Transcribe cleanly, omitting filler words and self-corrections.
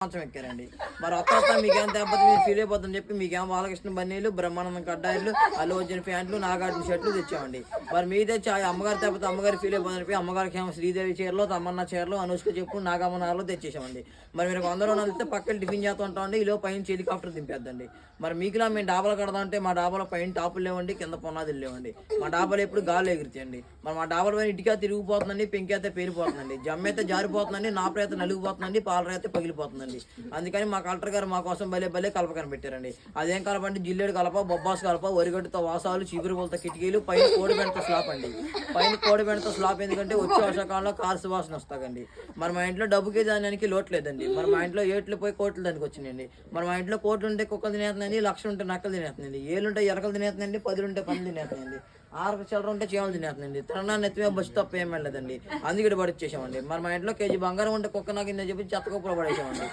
సంవత్సరం ఎక్కారండి. మరి వస్తా మీకేం తేకపోతే మీరు ఫీల్ అయిపోతుందని చెప్పి మీకేం బాలకృష్ణ బన్నీలు, బ్రహ్మానందం కడ్డాయిలు, అల్లు అర్జున్ ప్యాంట్లు, నాగార్జున షర్ట్లు తెచ్చామండి. మరి మీ తెచ్చి అమ్మగారు తేకపోతే అమ్మగారు ఫీల్ అయిపోతుందని చెప్పి అమ్మగారికి ఏమో శ్రీదేవి చీరలో, తమన్నా చీరలో, అనుష్క చెప్పు, నాగమ్మనారలో తెచ్చేసామండి. మరి మీరు 100 రోజులు వెళ్తే పక్కన టిఫిన్ చేస్తూ ఉంటామండి. ఈలో పైన హెలికాప్టర్ దింపేద్దండి. మరి మీకులా మేము డాబాలు కడదామంటే మా డాబాలో పైన టాపులు లేవండి, కింద పునాదులు లేవండి. మా డాబాలు ఎప్పుడు గాలి ఎగురుతాయండి. మరి మా డాబాల పైన ఇటుక తిరిగిపోతుందండి, పెంకి అయితే పేలిపోతుందండి, జమ్మ అయితే జారిపోతుందండి, నాపర అయితే నలిగిపోతుందండి, పాలర అయితే పగిలిపోతుందండి. అందుకని మా కలెక్టర్ గారు మా కోసం భలే కలప కనిపెట్టారండి. అదేం కలప అంటే జిల్లేడు కలప, బొబ్బాస్ కలప, వరిగడ్డతో వాసాలు, చీపురు పూలతో కిటికీలు, పైన కోడిబెండతో స్లాప్ అండి. పైన కోడిబెండతో స్లాప్ ఎందుకంటే వచ్చే వర్షాకాలంలో కారు సువాసన వస్తాయండి. మరి మా ఇంట్లో డబ్బుకి దానికి లోటు లేదండి. మరి మా ఇంట్లో ఏట్లు పోయి కోట్లు దానికి వచ్చినాయండి. మరి మా ఇంట్లో కోట్లు ఉంటే కుక్కలు తినేస్తుందండి, 1,00,000 ఉంటే నక్కలు తినేస్తుందండి, 7 ఉంటే ఎరకలు తినేస్తుందండి, 10 ఉంటే పనులు తినేస్తుందండి, 6 చిల్లర ఉంటే చీమలు తినేస్తుందండి. తినడానికి ఎత్తుమే బస్సు తప్ప ఏం వెళ్ళలేదండి. అందుకే పడిచ్చేసామండి. మరి మా ఇంట్లో కేజీ బంగారం ఉంటే కుక్క నాకు చెప్పి చెత్తకొప్పలో పడేసామండి.